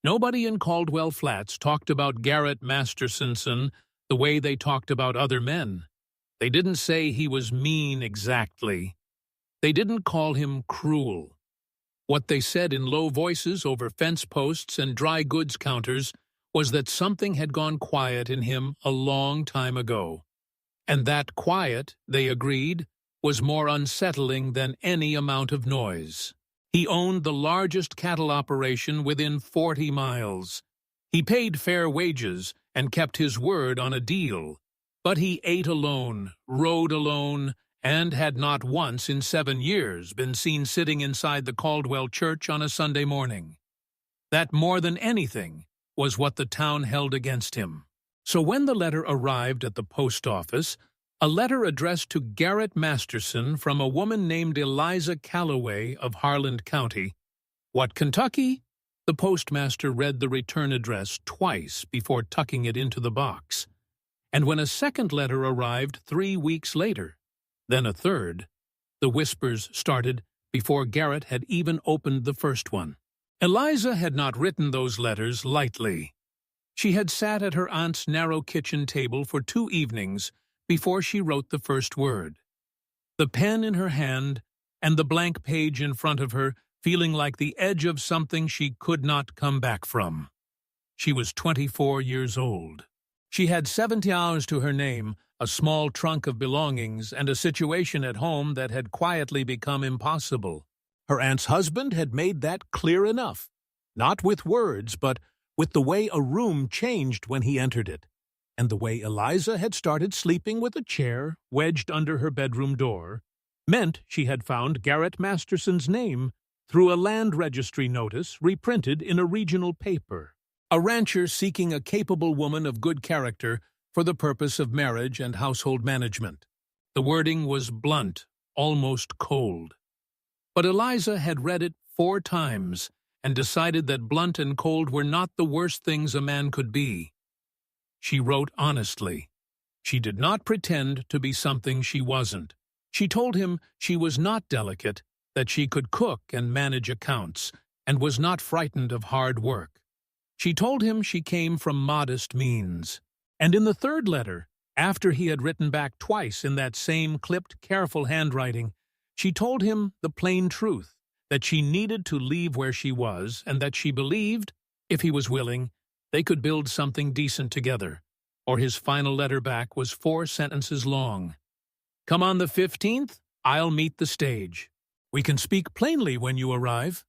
Nobody in Caldwell Flats talked about Garrett Masterson the way they talked about other men. They didn't say he was mean exactly. They didn't call him cruel. What they said in low voices over fence posts and dry goods counters was that something had gone quiet in him a long time ago. And that quiet, they agreed, was more unsettling than any amount of noise. He owned the largest cattle operation within 40 miles. He paid fair wages and kept his word on a deal. But he ate alone, rode alone, and had not once in 7 years been seen sitting inside the Caldwell church on a Sunday morning. That, more than anything, was what the town held against him. So when the letter arrived at the post office, a letter addressed to Garrett Masterson from a woman named Eliza Calloway of Harlan County. What, Kentucky? The postmaster read the return address twice before tucking it into the box. And when a second letter arrived 3 weeks later, then a third, the whispers started before Garrett had even opened the first one. Eliza had not written those letters lightly. She had sat at her aunt's narrow kitchen table for 2 evenings before she wrote the first word. The pen in her hand and the blank page in front of her, feeling like the edge of something she could not come back from. She was 24 years old. She had 70 hours to her name, a small trunk of belongings, and a situation at home that had quietly become impossible. Her aunt's husband had made that clear enough, not with words, but with the way a room changed when he entered it, and the way Eliza had started sleeping with a chair wedged under her bedroom door, meant she had found Garrett Masterson's name through a land registry notice reprinted in a regional paper. A rancher seeking a capable woman of good character for the purpose of marriage and household management. The wording was blunt, almost cold. But Eliza had read it 4 times and decided that blunt and cold were not the worst things a man could be. She wrote honestly. She did not pretend to be something she wasn't. She told him she was not delicate, that she could cook and manage accounts, and was not frightened of hard work. She told him she came from modest means. And in the third letter, after he had written back twice in that same clipped, careful handwriting, she told him the plain truth, that she needed to leave where she was, and that she believed, if he was willing, they could build something decent together. Or his final letter back was 4 sentences long. Come on the 15th, I'll meet the stage. We can speak plainly when you arrive.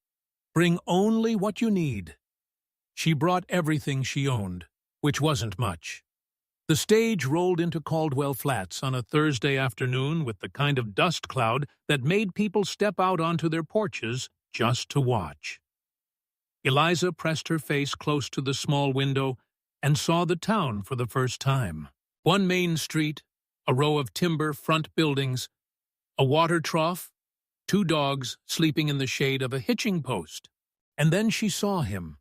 Bring only what you need. She brought everything she owned, which wasn't much. The stage rolled into Caldwell Flats on a Thursday afternoon with the kind of dust cloud that made people step out onto their porches just to watch. Eliza pressed her face close to the small window and saw the town for the first time. One main street, a row of timber front buildings, a water trough, 2 dogs sleeping in the shade of a hitching post. And then she saw him.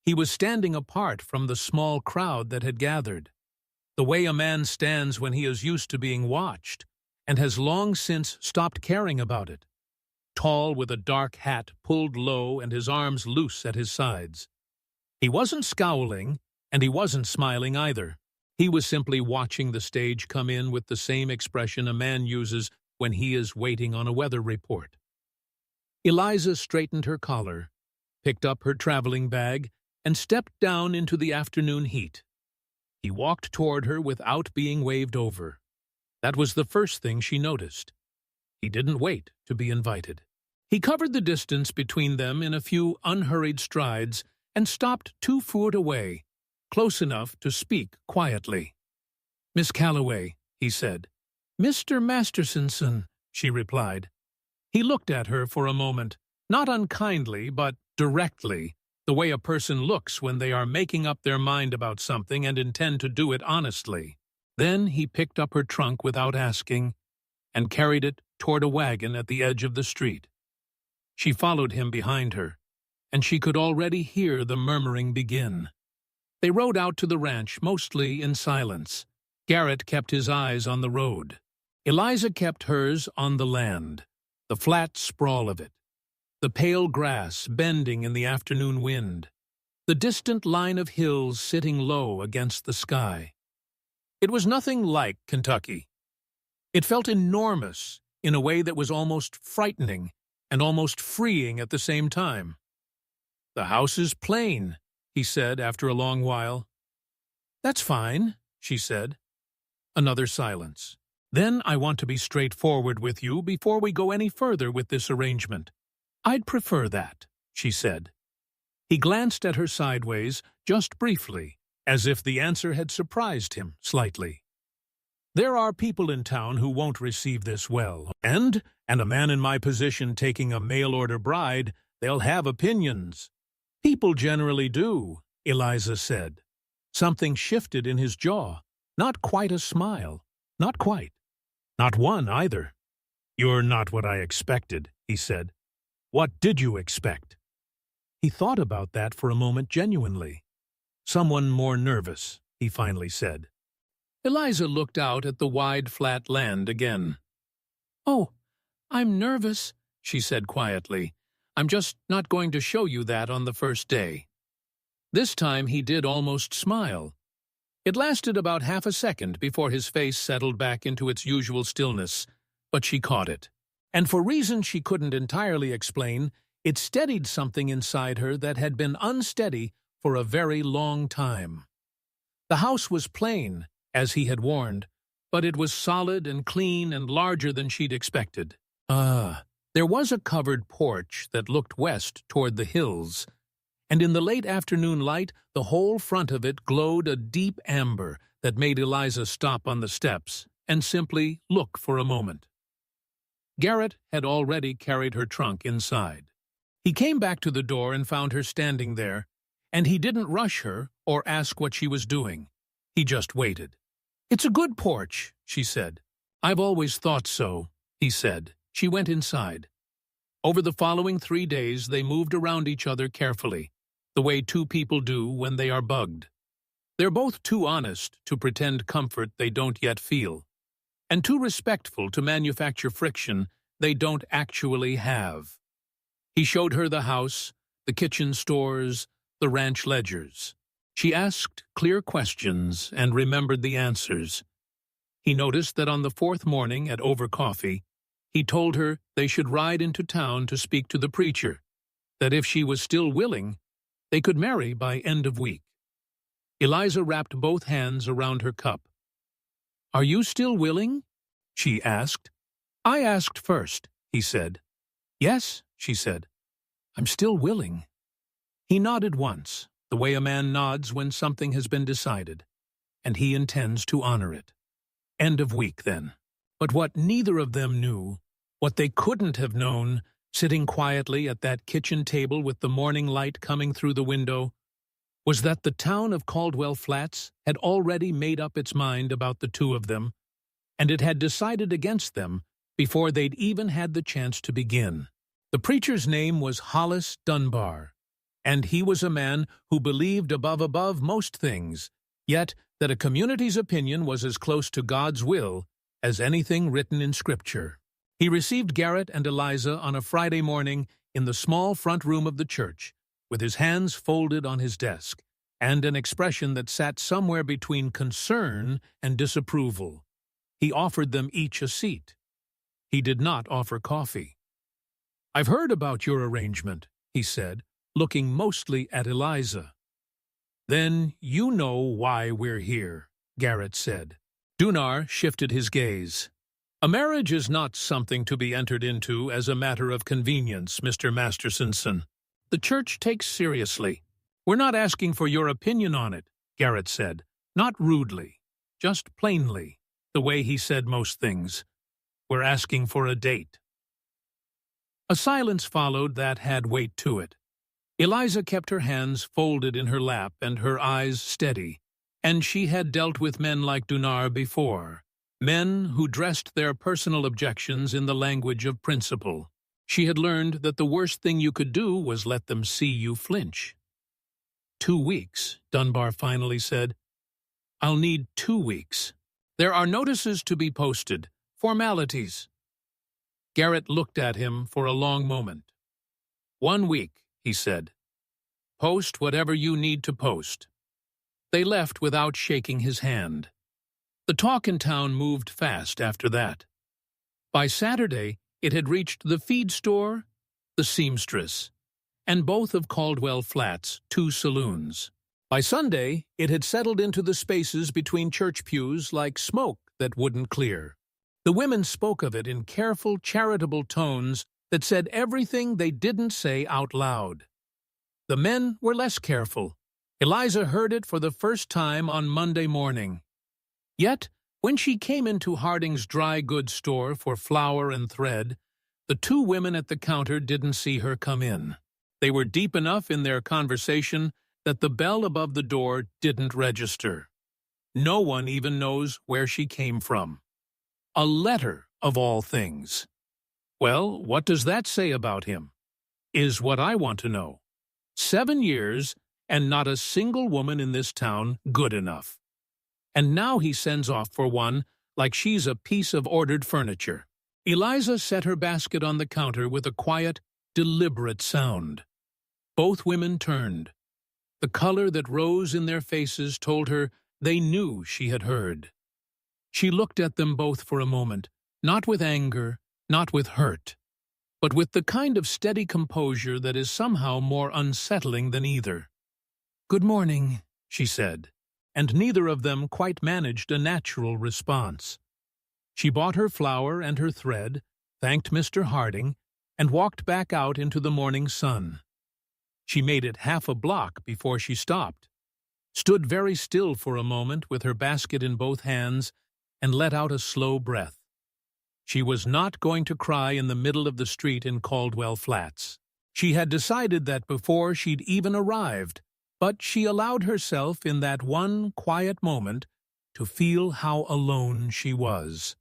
He was standing apart from the small crowd that had gathered, the way a man stands when he is used to being watched and has long since stopped caring about it. Tall, with a dark hat pulled low and his arms loose at his sides. He wasn't scowling, and he wasn't smiling either. He was simply watching the stage come in with the same expression a man uses when he is waiting on a weather report. Eliza straightened her collar, picked up her traveling bag, and stepped down into the afternoon heat. He walked toward her without being waved over. That was the first thing she noticed. He didn't wait to be invited. He covered the distance between them in a few unhurried strides and stopped 2 feet away, close enough to speak quietly. "Miss Calloway," he said. "Mr. Masterson," she replied. He looked at her for a moment, not unkindly, but directly, the way a person looks when they are making up their mind about something and intend to do it honestly. Then he picked up her trunk without asking and carried it toward a wagon at the edge of the street. She followed him behind her, and she could already hear the murmuring begin. They rode out to the ranch, mostly in silence. Garrett kept his eyes on the road. Eliza kept hers on the land, the flat sprawl of it, the pale grass bending in the afternoon wind, the distant line of hills sitting low against the sky. It was nothing like Kentucky. It felt enormous in a way that was almost frightening and almost freeing at the same time. "The house is plain," he said after a long while. "That's fine," she said. Another silence. "Then I want to be straightforward with you before we go any further with this arrangement. I'd prefer that," she said. He glanced at her sideways, just briefly, as if the answer had surprised him slightly. "There are people in town who won't receive this well, and a man in my position taking a mail-order bride, they'll have opinions." "People generally do," Eliza said. Something shifted in his jaw. Not quite a smile. Not quite. Not one, either. "You're not what I expected," he said. "What did you expect?" He thought about that for a moment genuinely. "Someone more nervous," he finally said. Eliza looked out at the wide, flat land again. "Oh, I'm nervous," she said quietly. "I'm just not going to show you that on the first day." This time he did almost smile. It lasted about half a second before his face settled back into its usual stillness, but she caught it. And for reasons she couldn't entirely explain, it steadied something inside her that had been unsteady for a very long time. The house was plain, as he had warned, but it was solid and clean and larger than she'd expected. There was a covered porch that looked west toward the hills, and in the late afternoon light, the whole front of it glowed a deep amber that made Eliza stop on the steps and simply look for a moment. Garrett had already carried her trunk inside. He came back to the door and found her standing there, and he didn't rush her or ask what she was doing. He just waited. "It's a good porch," she said. "I've always thought so," he said. She went inside. Over the following 3 days, they moved around each other carefully, the way two people do when they are bugged. They're both too honest to pretend comfort they don't yet feel, and too respectful to manufacture friction they don't actually have. He showed her the house, the kitchen stores, the ranch ledgers. She asked clear questions and remembered the answers. He noticed that on the 4th morning at over coffee, he told her they should ride into town to speak to the preacher, that if she was still willing, they could marry by end of week. Eliza wrapped both hands around her cup. "Are you still willing?" she asked. "I asked first," he said. "Yes," she said. "I'm still willing." He nodded once, the way a man nods when something has been decided, and he intends to honor it. End of week, then. But what neither of them knew, what they couldn't have known, sitting quietly at that kitchen table with the morning light coming through the window, was that the town of Caldwell Flats had already made up its mind about the two of them, and it had decided against them before they'd even had the chance to begin. The preacher's name was Hollis Dunbar, and he was a man who believed above most things, yet that a community's opinion was as close to God's will as anything written in Scripture. He received Garrett and Eliza on a Friday morning in the small front room of the church, with his hands folded on his desk, and an expression that sat somewhere between concern and disapproval. He offered them each a seat. He did not offer coffee. "I've heard about your arrangement," he said, looking mostly at Eliza. "Then you know why we're here," Garrett said. Dunar shifted his gaze. "A marriage is not something to be entered into as a matter of convenience, Mr. Masterson. The church takes seriously. We're not asking for your opinion on it," Garrett said, not rudely, just plainly, the way he said most things. "We're asking for a date." A silence followed that had weight to it. Eliza kept her hands folded in her lap and her eyes steady, and she had dealt with men like Dunar before, men who dressed their personal objections in the language of principle. She had learned that the worst thing you could do was let them see you flinch. 2 weeks, Dunbar finally said. "I'll need 2 weeks. There are notices to be posted, formalities." Garrett looked at him for a long moment. 1 week, he said. Post whatever you need to post." They left without shaking his hand. The talk in town moved fast after that. By Saturday, it had reached the feed store, the seamstress, and both of Caldwell Flats' 2 saloons. By Sunday, it had settled into the spaces between church pews like smoke that wouldn't clear. The women spoke of it in careful, charitable tones that said everything they didn't say out loud. The men were less careful. Eliza heard it for the first time on Monday morning. Yet, when she came into Harding's dry goods store for flour and thread, the 2 women at the counter didn't see her come in. They were deep enough in their conversation that the bell above the door didn't register. No one even knows where she came from. A letter, of all things. Well, what does that say about him? Is what I want to know. 7 years, and not a single woman in this town good enough. And now he sends off for one like she's a piece of ordered furniture. Eliza set her basket on the counter with a quiet, deliberate sound. Both women turned. The color that rose in their faces told her they knew she had heard. She looked at them both for a moment, not with anger, not with hurt, but with the kind of steady composure that is somehow more unsettling than either. "Good morning," she said, and neither of them quite managed a natural response. She bought her flour and her thread, thanked Mr. Harding, and walked back out into the morning sun. She made it half a block before she stopped, stood very still for a moment with her basket in both hands, and let out a slow breath. She was not going to cry in the middle of the street in Caldwell Flats. She had decided that before she'd even arrived, but she allowed herself in that one quiet moment to feel how alone she was.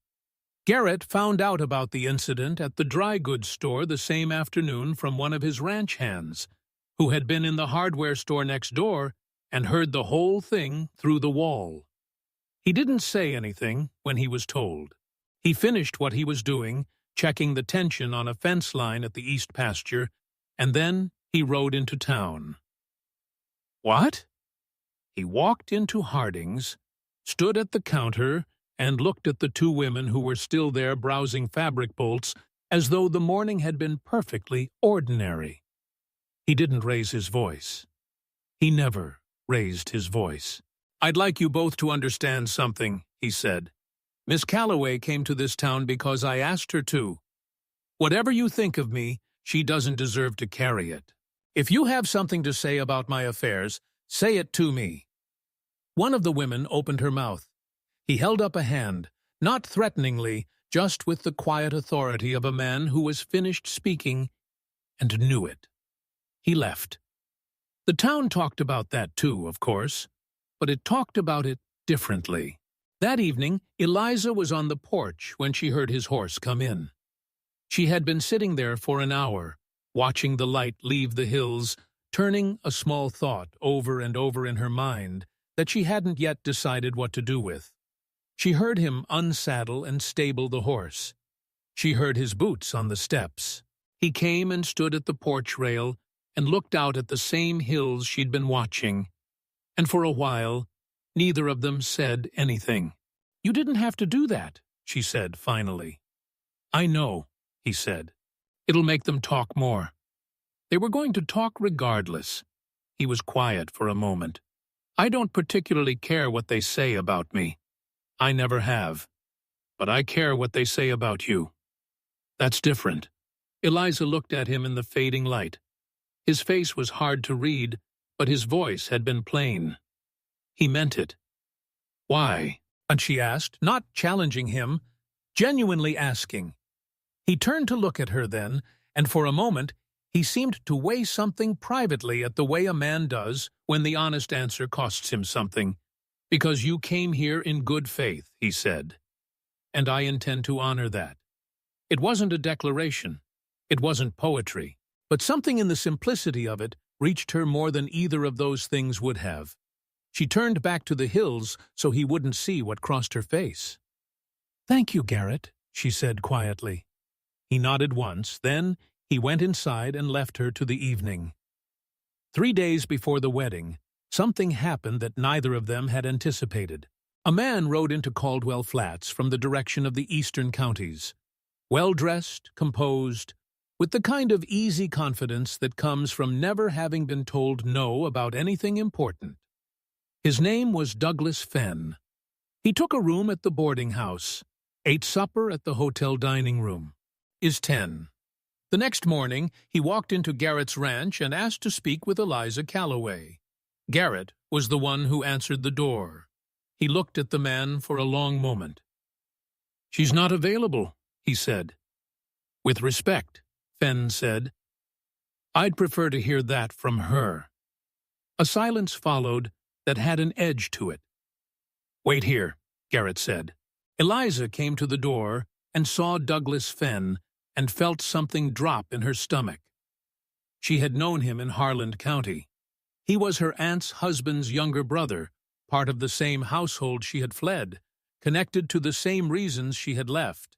Garrett found out about the incident at the dry goods store the same afternoon from one of his ranch hands, who had been in the hardware store next door and heard the whole thing through the wall. He didn't say anything when he was told. He finished what he was doing, checking the tension on a fence line at the east pasture, and then he rode into town. What? He walked into Harding's, stood at the counter, and looked at the 2 women who were still there browsing fabric bolts as though the morning had been perfectly ordinary. He didn't raise his voice. He never raised his voice. "I'd like you both to understand something," he said. "Miss Calloway came to this town because I asked her to. Whatever you think of me, she doesn't deserve to carry it. If you have something to say about my affairs, say it to me." One of the women opened her mouth. He held up a hand, not threateningly, just with the quiet authority of a man who was finished speaking and knew it. He left. The town talked about that too, of course, but it talked about it differently. That evening, Eliza was on the porch when she heard his horse come in. She had been sitting there for an hour, watching the light leave the hills, turning a small thought over and over in her mind that she hadn't yet decided what to do with. She heard him unsaddle and stable the horse. She heard his boots on the steps. He came and stood at the porch rail and looked out at the same hills she'd been watching. And for a while, neither of them said anything. "You didn't have to do that," she said finally. "I know," he said. "It'll make them talk more." They were going to talk regardless. He was quiet for a moment. "I don't particularly care what they say about me. I never have. But I care what they say about you. That's different." Eliza looked at him in the fading light. His face was hard to read, but his voice had been plain. He meant it. "Why?" and she asked, not challenging him, genuinely asking. He turned to look at her then, and for a moment he seemed to weigh something privately at the way a man does when the honest answer costs him something. "Because you came here in good faith," he said. "And I intend to honor that." It wasn't a declaration. It wasn't poetry. But something in the simplicity of it reached her more than either of those things would have. She turned back to the hills so he wouldn't see what crossed her face. "Thank you, Garrett," she said quietly. He nodded once, then he went inside and left her to the evening. 3 days before the wedding, something happened that neither of them had anticipated. A man rode into Caldwell Flats from the direction of the eastern counties. Well-dressed, composed, with the kind of easy confidence that comes from never having been told no about anything important. His name was Douglas Fenn. He took a room at the boarding house, ate supper at the hotel dining room. Is 10. The next morning, he walked into Garrett's ranch and asked to speak with Eliza Calloway. Garrett was the one who answered the door. He looked at the man for a long moment. "She's not available," he said. "With respect," Fenn said, "I'd prefer to hear that from her." A silence followed that had an edge to it. "Wait here," Garrett said. Eliza came to the door and saw Douglas Fenn and felt something drop in her stomach. She had known him in Harland County. He was her aunt's husband's younger brother, part of the same household she had fled, connected to the same reasons she had left.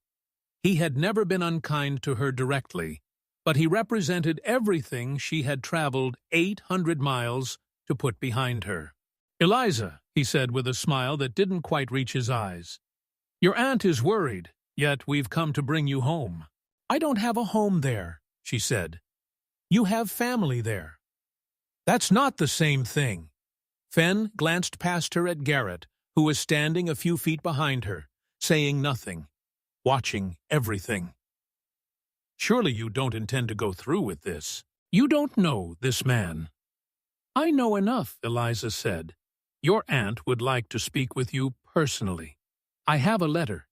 He had never been unkind to her directly, but he represented everything she had traveled 800 miles to put behind her. "Eliza," he said with a smile that didn't quite reach his eyes, "your aunt is worried, yet we've come to bring you home." "I don't have a home there," she said. "You have family there." "That's not the same thing." Fenn glanced past her at Garrett, who was standing a few feet behind her, saying nothing, watching everything. "Surely you don't intend to go through with this. You don't know this man." "I know enough," Eliza said. "Your aunt would like to speak with you personally. I have a letter.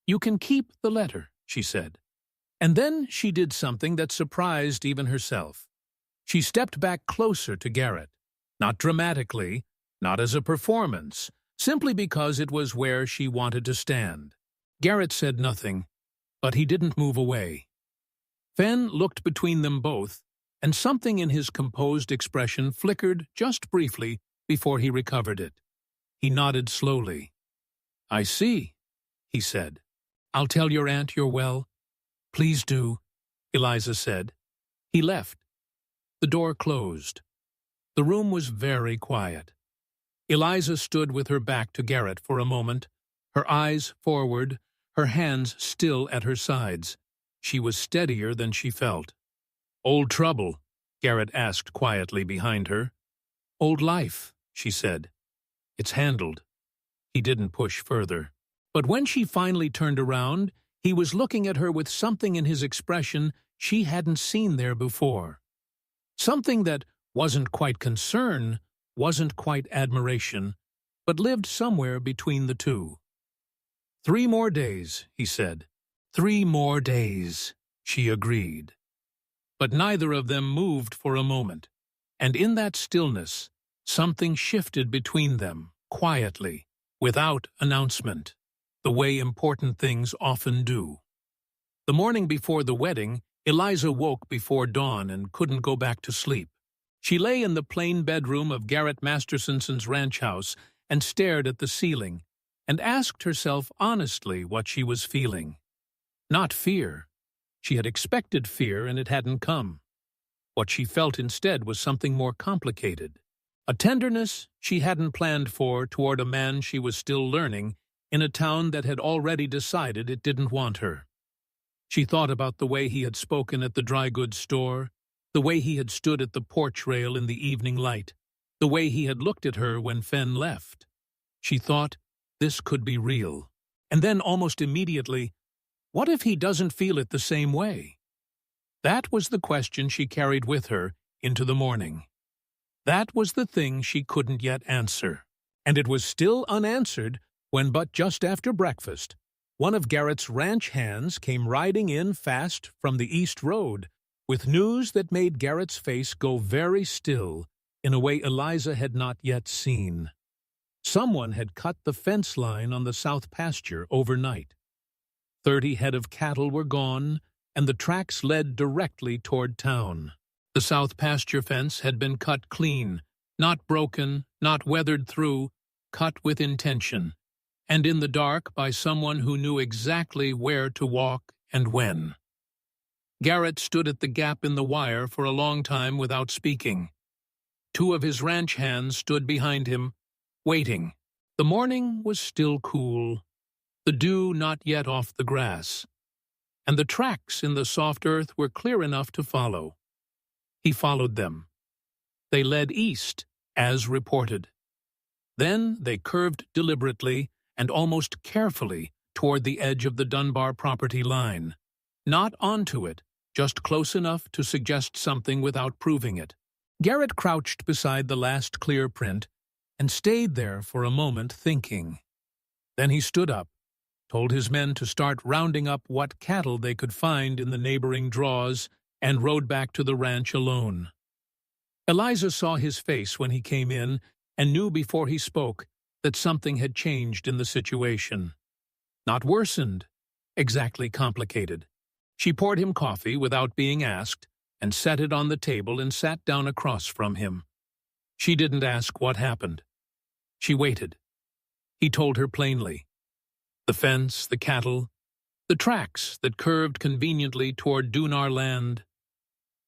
You can keep the letter," she said. And then she did something that surprised even herself. She stepped back closer to Garrett. Not dramatically, not as a performance, simply because it was where she wanted to stand. Garrett said nothing, but he didn't move away. Fenn looked between them both, and something in his composed expression flickered just briefly before he recovered it. He nodded slowly. "I see," he said. "I'll tell your aunt you're well." "Please do," Eliza said. He left. The door closed. The room was very quiet. Eliza stood with her back to Garrett for a moment, her eyes forward, her hands still at her sides. She was steadier than she felt. "Old trouble?" Garrett asked quietly behind her. "Old life," she said. "It's handled." He didn't push further. But when she finally turned around, he was looking at her with something in his expression she hadn't seen there before. Something that wasn't quite concern, wasn't quite admiration, but lived somewhere between the two. "3 more days," he said. "3 more days," she agreed. But neither of them moved for a moment, and in that stillness, something shifted between them, quietly, without announcement, the way important things often do. The morning before the wedding, Eliza woke before dawn and couldn't go back to sleep. She lay in the plain bedroom of Garrett Masterson's ranch house and stared at the ceiling, and asked herself honestly what she was feeling. Not fear. She had expected fear and it hadn't come. What she felt instead was something more complicated. A tenderness she hadn't planned for toward a man she was still learning in a town that had already decided it didn't want her. She thought about the way he had spoken at the dry goods store, the way he had stood at the porch rail in the evening light, the way he had looked at her when Fenn left. She thought, this could be real. And then almost immediately, what if he doesn't feel it the same way? That was the question she carried with her into the morning. That was the thing she couldn't yet answer. And it was still unanswered when, but just after breakfast, one of Garrett's ranch hands came riding in fast from the East Road with news that made Garrett's face go very still in a way Eliza had not yet seen. Someone had cut the fence line on the south pasture overnight. 30 head of cattle were gone, and the tracks led directly toward town. The south pasture fence had been cut clean, not broken, not weathered through, cut with intention, and in the dark by someone who knew exactly where to walk and when. Garrett stood at the gap in the wire for a long time without speaking. Two of his ranch hands stood behind him, waiting. The morning was still cool, the dew not yet off the grass, and the tracks in the soft earth were clear enough to follow. He followed them. They led east, as reported. Then they curved deliberately and almost carefully toward the edge of the Dunbar property line. Not onto it, just close enough to suggest something without proving it. Garrett crouched beside the last clear print and stayed there for a moment thinking. Then he stood up, told his men to start rounding up what cattle they could find in the neighboring draws, and rode back to the ranch alone. Eliza saw his face when he came in and knew before he spoke that something had changed in the situation. Not worsened, exactly complicated. She poured him coffee without being asked and set it on the table and sat down across from him. She didn't ask what happened. She waited. He told her plainly. The fence, the cattle, the tracks that curved conveniently toward Dunar land.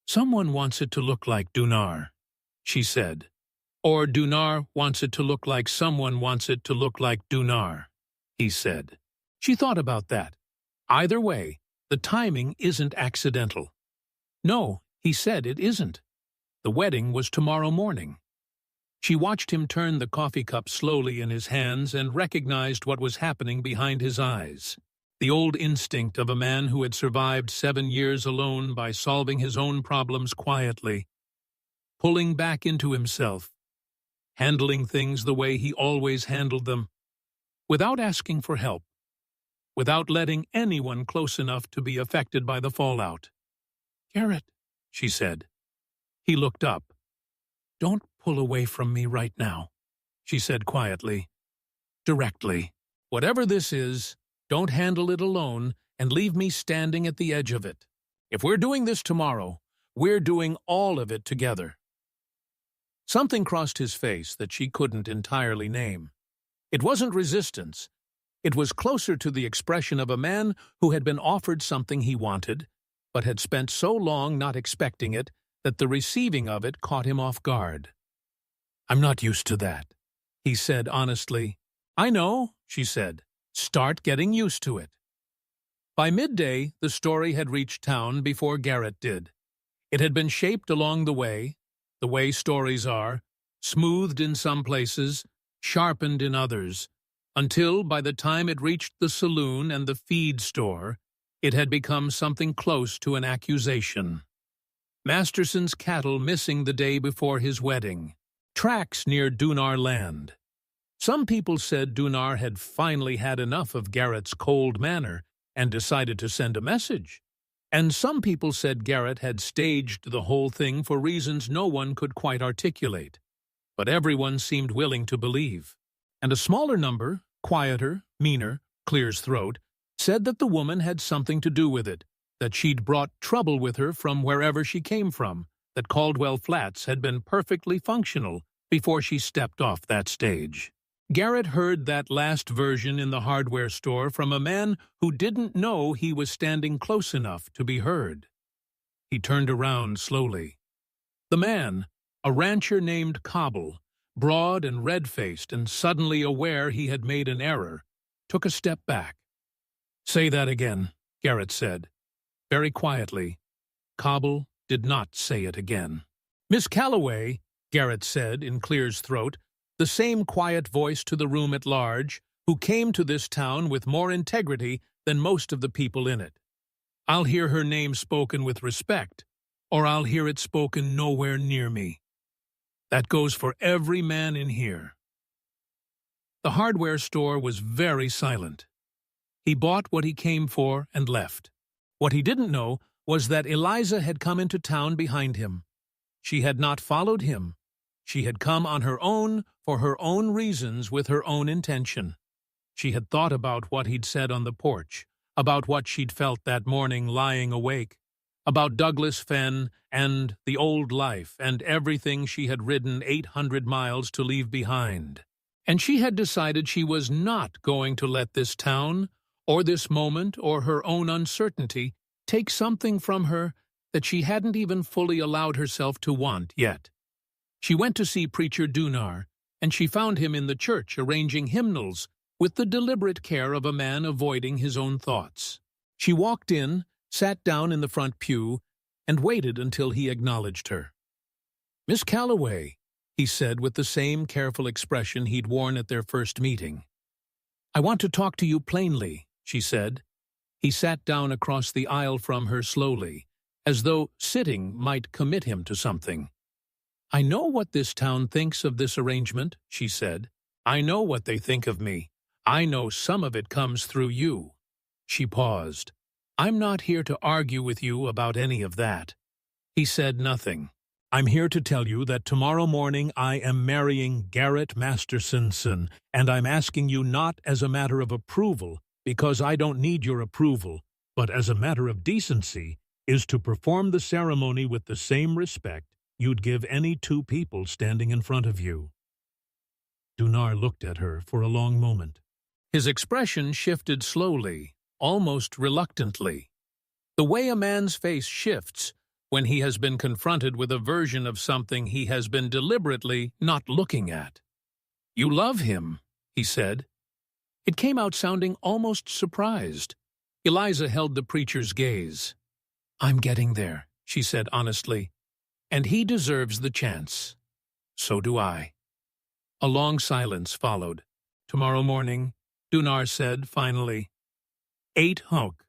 Someone wants it to look like Dunar, she said. Or Dunar wants it to look like someone wants it to look like Dunar, he said. She thought about that. Either way, the timing isn't accidental. No, he said it isn't. The wedding was tomorrow morning. She watched him turn the coffee cup slowly in his hands and recognized what was happening behind his eyes. The old instinct of a man who had survived 7 years alone by solving his own problems quietly, pulling back into himself, handling things the way he always handled them, without asking for help, without letting anyone close enough to be affected by the fallout. "Garrett," she said. He looked up. "Don't pull away from me right now," she said quietly, directly. "Whatever this is, don't handle it alone and leave me standing at the edge of it. If we're doing this tomorrow, we're doing all of it together." Something crossed his face that she couldn't entirely name. It wasn't resistance. It was closer to the expression of a man who had been offered something he wanted, but had spent so long not expecting it that the receiving of it caught him off guard. "I'm not used to that," he said honestly. "I know," she said. "Start getting used to it." By midday, the story had reached town before Garrett did. It had been shaped along the way stories are, smoothed in some places, sharpened in others, until by the time it reached the saloon and the feed store, it had become something close to an accusation. Masterson's cattle missing the day before his wedding. Tracks near Dunar land. Some people said Dunar had finally had enough of Garrett's cold manner and decided to send a message. And some people said Garrett had staged the whole thing for reasons no one could quite articulate. But everyone seemed willing to believe. And a smaller number, quieter, meaner, clear's throat, said that the woman had something to do with it, that she'd brought trouble with her from wherever she came from, that Caldwell Flats had been perfectly functional before she stepped off that stage. Garrett heard that last version in the hardware store from a man who didn't know he was standing close enough to be heard. He turned around slowly. The man, a rancher named Cobble, broad and red-faced and suddenly aware he had made an error, took a step back. "Say that again," Garrett said. Very quietly. Cobble did not say it again. "Miss Calloway," Garrett said in Clear's throat, the same quiet voice to the room at large, who came to this town with more integrity than most of the people in it. "I'll hear her name spoken with respect, or I'll hear it spoken nowhere near me. That goes for every man in here." The hardware store was very silent. He bought what he came for and left. What he didn't know was that Eliza had come into town behind him. She had not followed him. She had come on her own, for her own reasons, with her own intention. She had thought about what he'd said on the porch, about what she'd felt that morning lying awake, about Douglas Fenn and the old life and everything she had ridden 800 miles to leave behind. And she had decided she was not going to let this town, or this moment, or her own uncertainty take something from her that she hadn't even fully allowed herself to want yet. She went to see Preacher Dunar, and she found him in the church arranging hymnals with the deliberate care of a man avoiding his own thoughts. She walked in, sat down in the front pew, and waited until he acknowledged her. "Miss Calloway," he said with the same careful expression he'd worn at their first meeting. "I want to talk to you plainly," she said. He sat down across the aisle from her slowly, as though sitting might commit him to something. "I know what this town thinks of this arrangement," she said. "I know what they think of me. I know some of it comes through you." She paused. "I'm not here to argue with you about any of that." He said nothing. "I'm here to tell you that tomorrow morning I am marrying Garrett Masterson, and I'm asking you not as a matter of approval, because I don't need your approval, but as a matter of decency, is to perform the ceremony with the same respect you'd give any two people standing in front of you." Dunar looked at her for a long moment. His expression shifted slowly, almost reluctantly. The way a man's face shifts when he has been confronted with a version of something he has been deliberately not looking at. "You love him," he said. It came out sounding almost surprised. Eliza held the preacher's gaze. "I'm getting there," she said honestly, "and he deserves the chance. So do I." A long silence followed. "Tomorrow morning," Dunar said finally. 8 Hoke.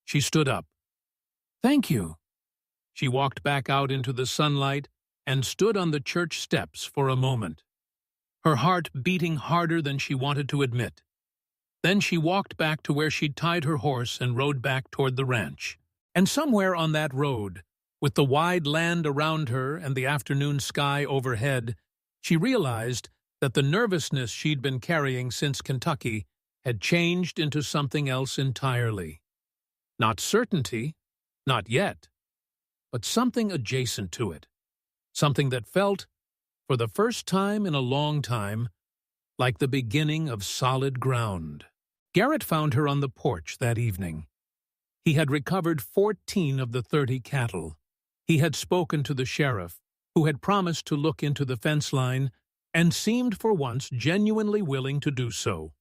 She stood up. "Thank you." She walked back out into the sunlight and stood on the church steps for a moment, her heart beating harder than she wanted to admit. Then she walked back to where she'd tied her horse and rode back toward the ranch. And somewhere on that road, with the wide land around her and the afternoon sky overhead, she realized that the nervousness she'd been carrying since Kentucky had changed into something else entirely. Not certainty, not yet, but something adjacent to it, something that felt, for the first time in a long time, like the beginning of solid ground. Garrett found her on the porch that evening. He had recovered 14 of the 30 cattle. He had spoken to the sheriff, who had promised to look into the fence line and seemed for once genuinely willing to do so.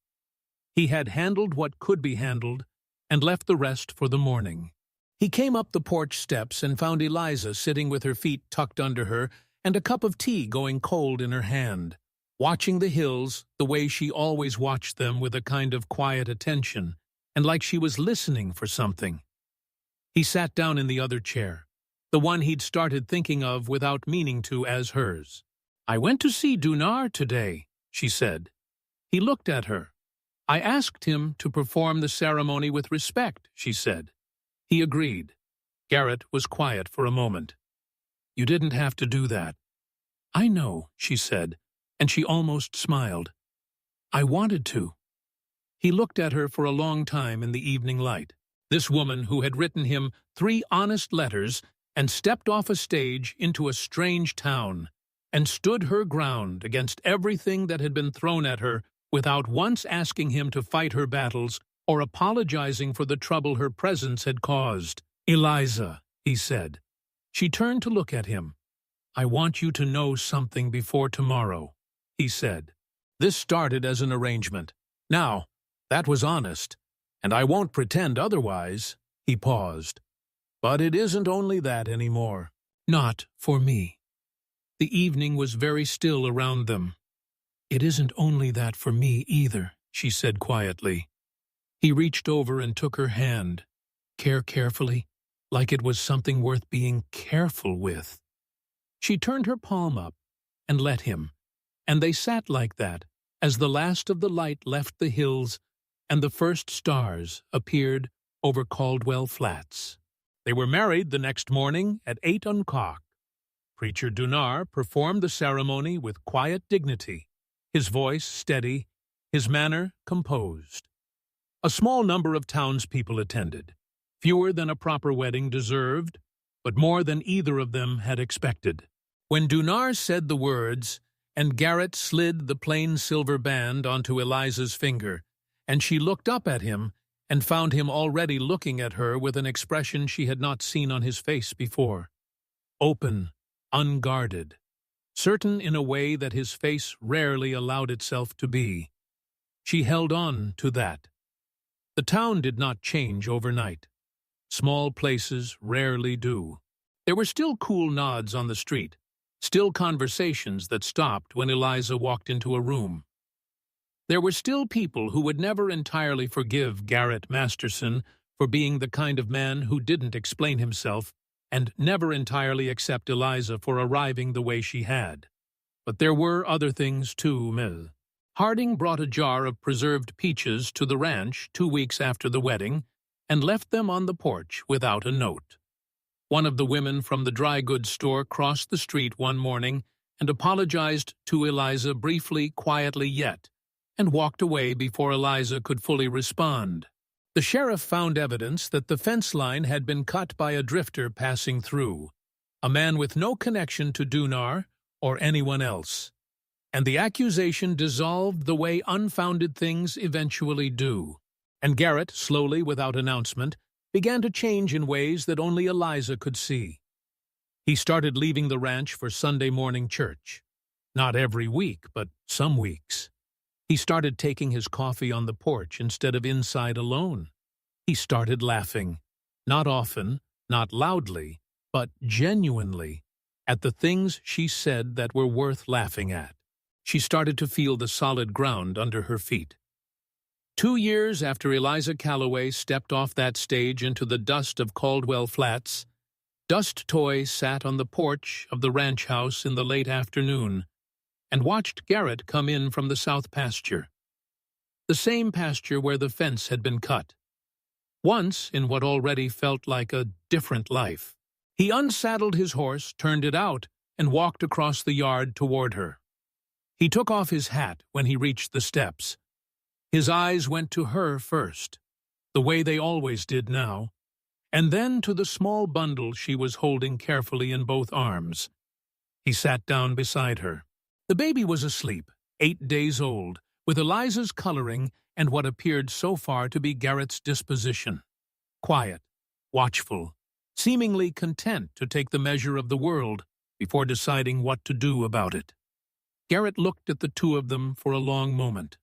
He had handled what could be handled and left the rest for the morning. He came up the porch steps and found Eliza sitting with her feet tucked under her and a cup of tea going cold in her hand, watching the hills the way she always watched them, with a kind of quiet attention, and like she was listening for something. He sat down in the other chair, the one he'd started thinking of without meaning to as hers. "I went to see Dunar today," she said. He looked at her. "I asked him to perform the ceremony with respect," she said. He agreed. Garrett was quiet for a moment. "You didn't have to do that." "I know," she said, and she almost smiled. "I wanted to." He looked at her for a long time in the evening light. This woman who had written him 3 honest letters and stepped off a stage into a strange town and stood her ground against everything that had been thrown at her without once asking him to fight her battles or apologizing for the trouble her presence had caused. "Eliza," he said. She turned to look at him. "I want you to know something before tomorrow," he said. "This started as an arrangement. Now, that was honest, and I won't pretend otherwise." He paused. "But it isn't only that anymore. Not for me." The evening was very still around them. "It isn't only that for me either," she said quietly. He reached over and took her hand, carefully, like it was something worth being careful with. She turned her palm up and let him, and they sat like that as the last of the light left the hills and the first stars appeared over Caldwell Flats. They were married the next morning at 8 o'clock. Preacher Dunar performed the ceremony with quiet dignity, his voice steady, his manner composed. A small number of townspeople attended, fewer than a proper wedding deserved, but more than either of them had expected. When Dunar said the words, and Garrett slid the plain silver band onto Eliza's finger, and she looked up at him and found him already looking at her with an expression she had not seen on his face before. Open, unguarded. certain in a way that his face rarely allowed itself to be. She held on to that. The town did not change overnight. Small places rarely do. There were still cool nods on the street, still conversations that stopped when Eliza walked into a room. There were still people who would never entirely forgive Garrett Masterson for being the kind of man who didn't explain himself and never entirely accept Eliza for arriving the way she had. But there were other things too, Mill. Harding brought a jar of preserved peaches to the ranch 2 weeks after the wedding and left them on the porch without a note. One of the women from the dry goods store crossed the street one morning and apologized to Eliza briefly, quietly yet, and walked away before Eliza could fully respond. The sheriff found evidence that the fence line had been cut by a drifter passing through, a man with no connection to Dunar or anyone else. And the accusation dissolved the way unfounded things eventually do. And Garrett, slowly, without announcement, began to change in ways that only Eliza could see. He started leaving the ranch for Sunday morning church. Not every week, but some weeks. He started taking his coffee on the porch instead of inside alone. He started laughing. Not often, not loudly, but genuinely, at the things she said that were worth laughing at. She started to feel the solid ground under her feet. 2 years after Eliza Calloway stepped off that stage into the dust of Caldwell Flats, Dust Toy sat on the porch of the ranch house in the late afternoon and watched Garrett come in from the south pasture, the same pasture where the fence had been cut. Once, in what already felt like a different life, he unsaddled his horse, turned it out, and walked across the yard toward her. He took off his hat when he reached the steps. His eyes went to her first, the way they always did now, and then to the small bundle she was holding carefully in both arms. He sat down beside her. The baby was asleep, 8 days old, with Eliza's coloring and what appeared so far to be Garrett's disposition. Quiet, watchful, seemingly content to take the measure of the world before deciding what to do about it. Garrett looked at the two of them for a long moment.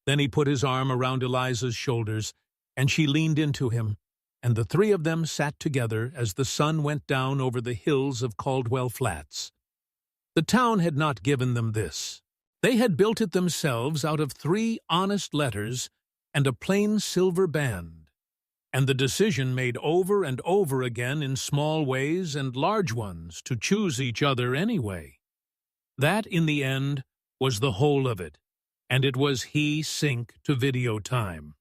Then he put his arm around Eliza's shoulders, and she leaned into him, and the three of them sat together as the sun went down over the hills of Caldwell Flats. The town had not given them this. They had built it themselves out of 3 honest letters and a plain silver band, and the decision made over and over again in small ways and large ones to choose each other anyway. That, in the end, was the whole of it, and it was he sync to video time.